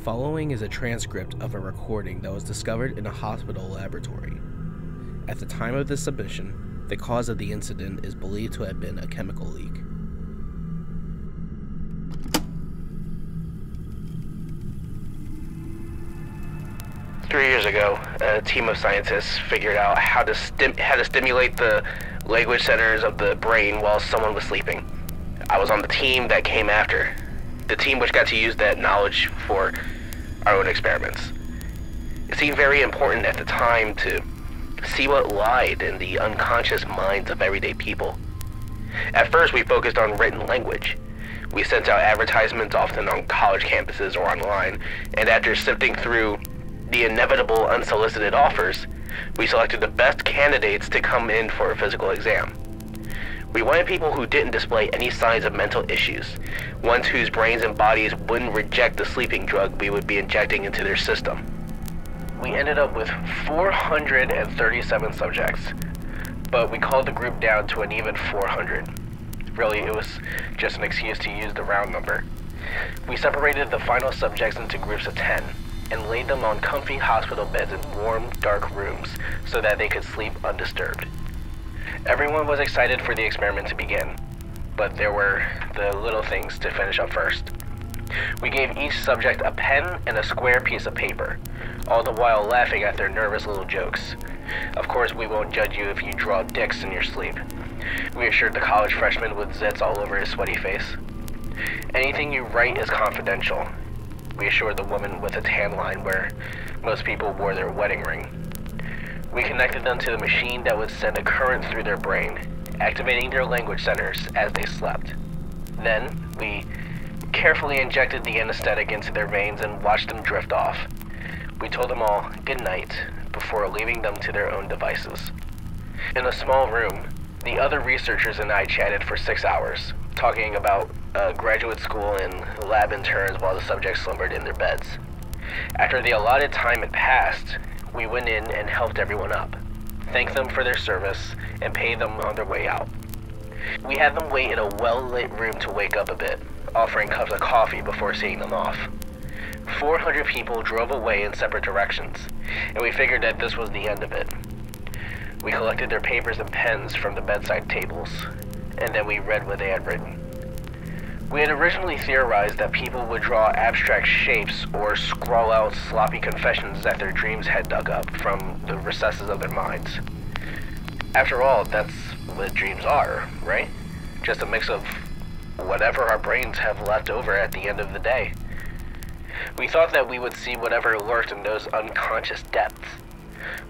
following is a transcript of a recording that was discovered in a hospital laboratory. At the time of this submission, the cause of the incident is believed to have been a chemical leak. Three years ago, a team of scientists figured out how to stimulate the language centers of the brain while someone was sleeping. I was on the team that came after, the team which got to use that knowledge for our own experiments. It seemed very important at the time to see what lied in the unconscious minds of everyday people. At first, we focused on written language. We sent out advertisements often on college campuses or online, and after sifting through the inevitable unsolicited offers, we selected the best candidates to come in for a physical exam. We wanted people who didn't display any signs of mental issues, ones whose brains and bodies wouldn't reject the sleeping drug we would be injecting into their system. We ended up with 437 subjects, but we called the group down to an even 400. Really, it was just an excuse to use the round number. We separated the final subjects into groups of 10, and laid them on comfy hospital beds in warm, dark rooms so that they could sleep undisturbed. Everyone was excited for the experiment to begin, but there were the little things to finish up first. We gave each subject a pen and a square piece of paper, all the while laughing at their nervous little jokes. Of course, we won't judge you if you draw dicks in your sleep, we assured the college freshman with zits all over his sweaty face. Anything you write is confidential, we assured the woman with a tan line where most people wore their wedding ring. We connected them to the machine that would send a current through their brain, activating their language centers as they slept. Then, we carefully injected the anesthetic into their veins and watched them drift off. We told them all good night before leaving them to their own devices. In a small room, the other researchers and I chatted for 6 hours, talking about graduate school and lab interns while the subjects slumbered in their beds. After the allotted time had passed, we went in and helped everyone up, thanked them for their service, and paid them on their way out. We had them wait in a well-lit room to wake up a bit, offering cups of coffee before seeing them off. 400 people drove away in separate directions, and we figured that this was the end of it. We collected their papers and pens from the bedside tables, and then we read what they had written. We had originally theorized that people would draw abstract shapes or scrawl out sloppy confessions that their dreams had dug up from the recesses of their minds. After all, that's what dreams are, right? Just a mix of whatever our brains have left over at the end of the day. We thought that we would see whatever lurked in those unconscious depths,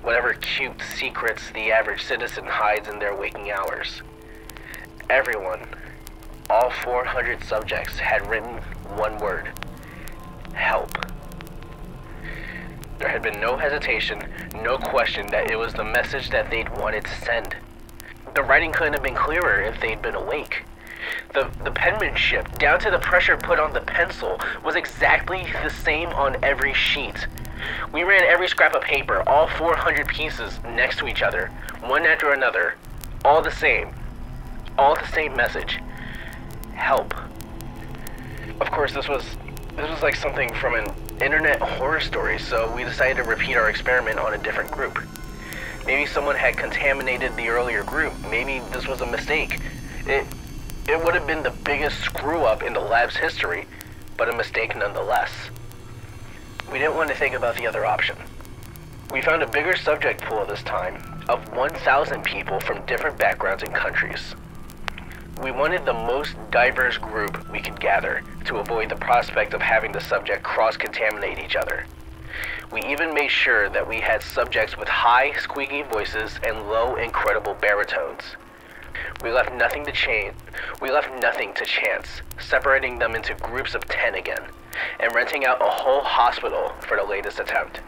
whatever cute secrets the average citizen hides in their waking hours. Everyone, all 400 subjects, had written one word: help. There had been no hesitation, no question that it was the message that they'd wanted to send. The writing couldn't have been clearer if they'd been awake. The penmanship, down to the pressure put on the pencil, was exactly the same on every sheet. We ran every scrap of paper, all 400 pieces, next to each other, one after another, all the same message: help. Of course, this was like something from an internet horror story, so we decided to repeat our experiment on a different group. Maybe someone had contaminated the earlier group. Maybe this was a mistake. It would have been the biggest screw-up in the lab's history, but a mistake nonetheless. We didn't want to think about the other option. We found a bigger subject pool this time, of 1,000 people from different backgrounds and countries. We wanted the most diverse group we could gather to avoid the prospect of having the subject cross-contaminate each other. We even made sure that we had subjects with high, squeaky voices and low, incredible baritones. We left nothing to chance, separating them into groups of 10 again, and renting out a whole hospital for the latest attempt.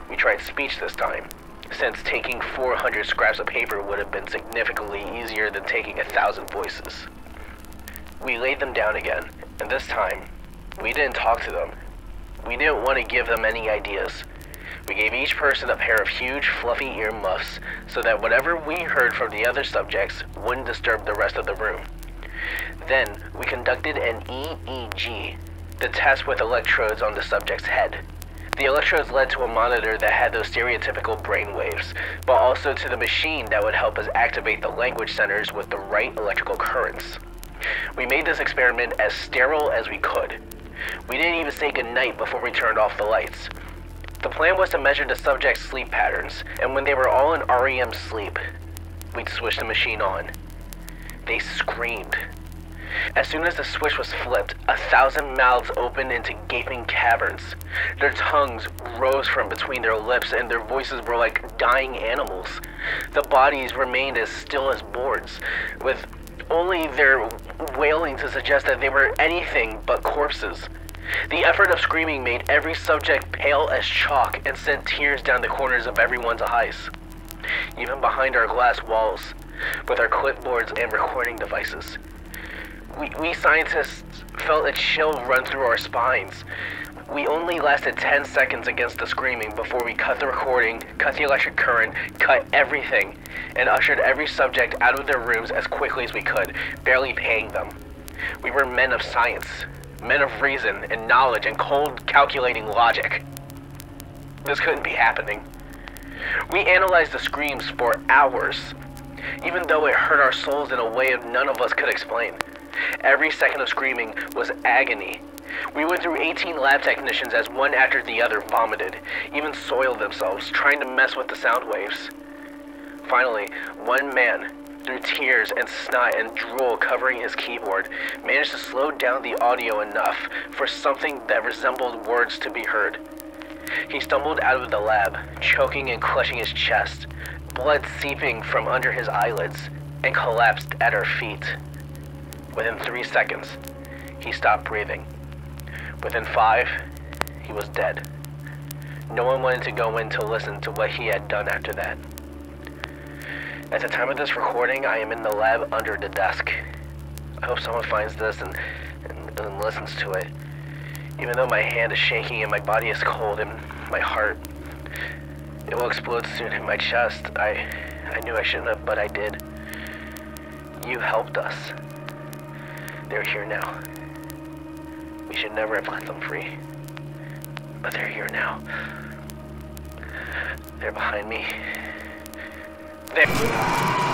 We tried speech this time, since taking 400 scraps of paper would have been significantly easier than taking 1,000 voices. We laid them down again, and this time, we didn't talk to them. We didn't want to give them any ideas. We gave each person a pair of huge, fluffy ear muffs so that whatever we heard from the other subjects wouldn't disturb the rest of the room. Then, we conducted an EEG, the test with electrodes on the subject's head. The electrodes led to a monitor that had those stereotypical brain waves, but also to the machine that would help us activate the language centers with the right electrical currents. We made this experiment as sterile as we could. We didn't even say goodnight before we turned off the lights. The plan was to measure the subject's sleep patterns, and when they were all in REM sleep, we'd switch the machine on. They screamed. As soon as the switch was flipped, 1,000 mouths opened into gaping caverns. Their tongues rose from between their lips and their voices were like dying animals. The bodies remained as still as boards, with only their wailing to suggest that they were anything but corpses. The effort of screaming made every subject pale as chalk and sent tears down the corners of everyone's eyes. Even behind our glass walls, with our clipboards and recording devices. We scientists felt a chill run through our spines. We only lasted 10 seconds against the screaming before we cut the recording, cut the electric current, cut everything, and ushered every subject out of their rooms as quickly as we could, barely paying them. We were men of science, men of reason and knowledge and cold, calculating logic. This couldn't be happening. We analyzed the screams for hours, even though it hurt our souls in a way none of us could explain. Every second of screaming was agony. We went through 18 lab technicians as one after the other vomited, even soiled themselves, trying to mess with the sound waves. Finally, one man, through tears and snot and drool covering his keyboard, managed to slow down the audio enough for something that resembled words to be heard. He stumbled out of the lab, choking and clutching his chest, blood seeping from under his eyelids, and collapsed at our feet. Within 3 seconds, he stopped breathing. Within 5, he was dead. No one wanted to go in to listen to what he had done after that. At the time of this recording, I am in the lab under the desk. I hope someone finds this and listens to it. Even though my hand is shaking and my body is cold and my heart, it will explode soon in my chest. I knew I shouldn't have, but I did. You helped us. They're here now. We should never have let them free. But they're here now. They're behind me. They're...